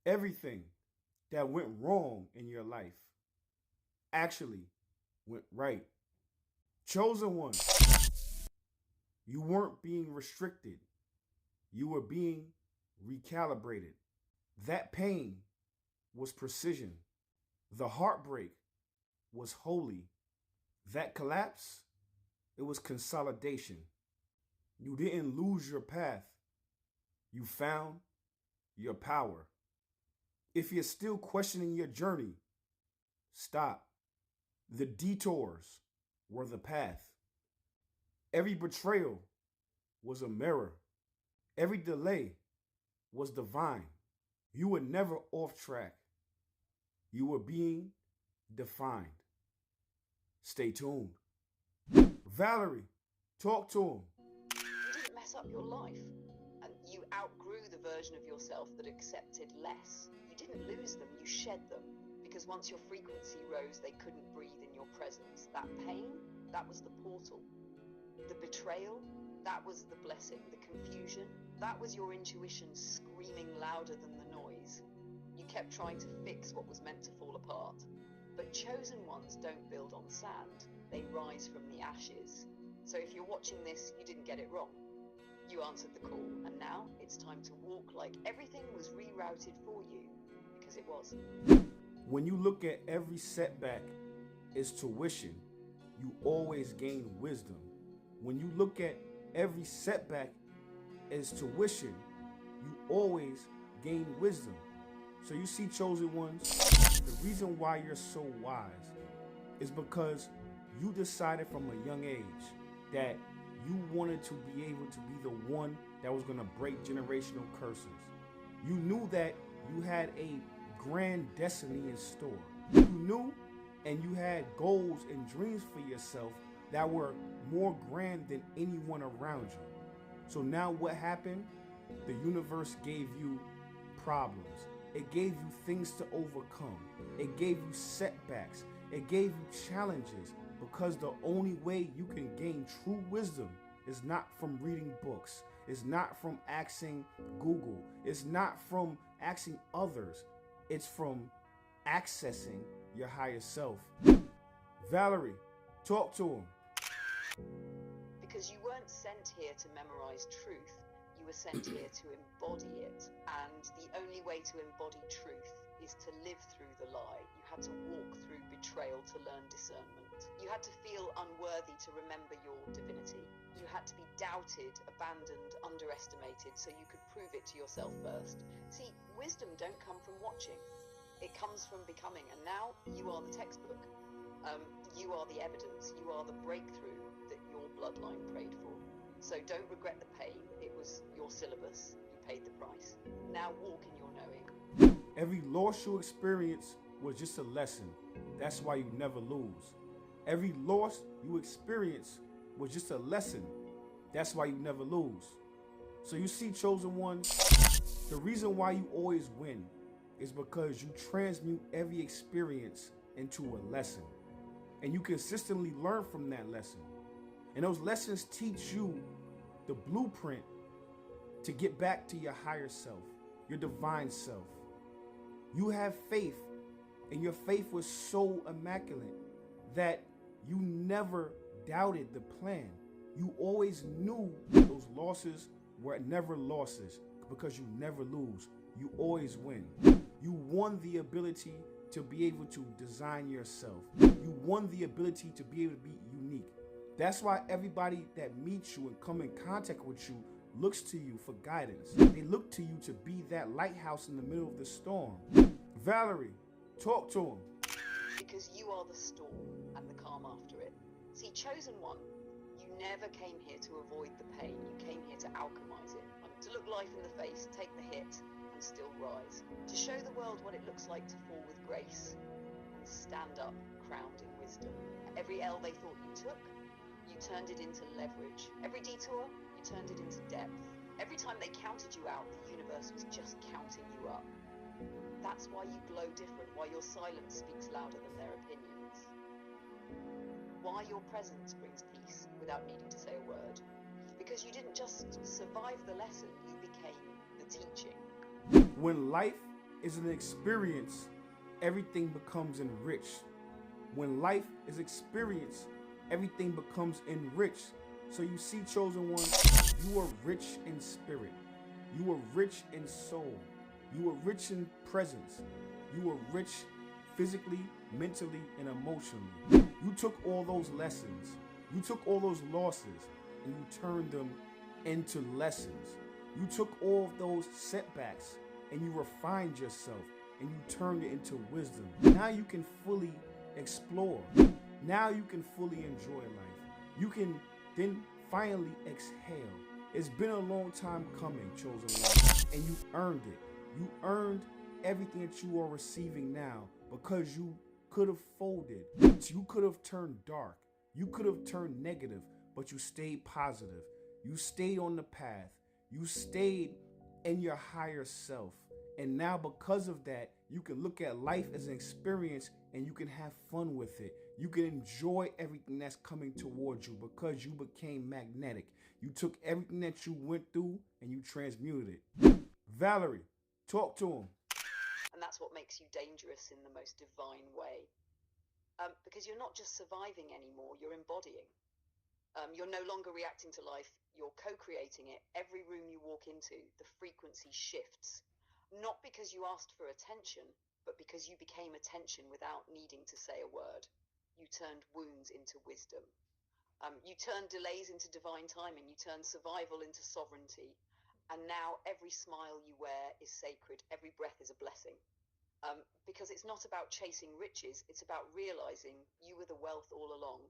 Everything that went wrong in your life actually went right. Chosen one, you weren't being restricted, you were being recalibrated. That pain was precision. The heartbreak was holy. That collapse, it was consolidation. You didn't lose your path, you found your power. If you're still questioning your journey, stop. The detours were the path. Every betrayal was a mirror. Every delay was divine. You were never off track. You were being defined. Stay tuned. Valerie, talk to him. You didn't mess up your life, and you outgrew the version of yourself that accepted less. You didn't lose them, you shed them, because once your frequency rose, they couldn't breathe in your presence. That pain, that was the portal. The betrayal, that was the blessing. The confusion, that was your intuition screaming louder than the noise. You kept trying to fix what was meant to fall apart. But chosen ones don't build on sand. They rise from the ashes. So if you're watching this, you didn't get it wrong. You answered the call, and now it's time to walk like everything was rerouted for you, because it was. When you look at every setback as tuition, you always gain wisdom. When you look at every setback as tuition, you always gain wisdom. So you see, chosen ones, the reason why you're so wise is because you decided from a young age that you wanted to be able to be the one that was going to break generational curses. You knew that you had a grand destiny in store. You knew and you had goals and dreams for yourself that were more grand than anyone around you. So now what happened? The universe gave you problems. It gave you things to overcome. It gave you setbacks. It gave you challenges, because the only way you can gain true wisdom is not from reading books. It's not from asking Google. It's not from asking others. It's from accessing your higher self. Valerie, talk to him. Because you weren't sent here to memorize truth. You were sent here to embody it. And the only way to embody truth is to live through the lie. You had to walk through betrayal to learn discernment. You had to feel unworthy to remember your divinity. You had to be doubted, abandoned, underestimated, so you could prove it to yourself first. See, wisdom don't come from watching. It comes from becoming, and now you are the textbook. You are the evidence. You are the breakthrough that your bloodline prayed for. So don't regret the pain. It was your syllabus. You paid the price. Now walk in your knowing. Every loss you experience was just a lesson. That's why you never lose. Every loss you experience was just a lesson. That's why you never lose. So you see, chosen ones, the reason why you always win is because you transmute every experience into a lesson. And you consistently learn from that lesson. And those lessons teach you the blueprint to get back to your higher self, your divine self. You have faith, and your faith was so immaculate that you never doubted the plan. You always knew those losses were never losses, because you never lose. You always win. You won the ability to be able to design yourself. You won the ability to be able to be unique. That's why everybody that meets you and come in contact with you looks to you for guidance. They look to you to be that lighthouse in the middle of the storm. Valerie, talk to him. Because you are the storm and the calm after it. See, chosen one, you never came here to avoid the pain. You came here to alchemize it, to look life in the face, take the hit, and still rise. To show the world what it looks like to fall with grace and stand up crowned in wisdom. Every L they thought you took, you turned it into leverage. Every detour, you turned it into depth. Every time they counted you out, the universe was just counting you up. That's why you glow different, why your silence speaks louder than their opinions. Why your presence brings peace without needing to say a word. Because you didn't just survive the lesson, you became the teaching. When life is an experience, everything becomes enriched. When life is experienced, everything becomes enriched. So you see, chosen one, you are rich in spirit. You are rich in soul. You are rich in presence. You are rich physically, mentally, and emotionally. You took all those lessons. You took all those losses and you turned them into lessons. You took all of those setbacks and you refined yourself and you turned it into wisdom. Now you can fully explore. Now you can fully enjoy life. You can then finally exhale. It's been a long time coming, chosen one, and you earned it. You earned everything that you are receiving now because you could have folded. You could have turned dark. You could have turned negative, but you stayed positive. You stayed on the path. You stayed in your higher self. And now because of that, you can look at life as an experience and you can have fun with it. You can enjoy everything that's coming towards you because you became magnetic. You took everything that you went through and you transmuted it. Valerie, talk to him. And that's what makes you dangerous in the most divine way. Because you're not just surviving anymore, you're embodying. You're no longer reacting to life, you're co-creating it. Every room you walk into, the frequency shifts. Not because you asked for attention, but because you became attention without needing to say a word. You turned wounds into wisdom. You turned delays into divine timing. You turned survival into sovereignty. And now every smile you wear is sacred. Every breath is a blessing. Because it's not about chasing riches, it's about realizing you were the wealth all along.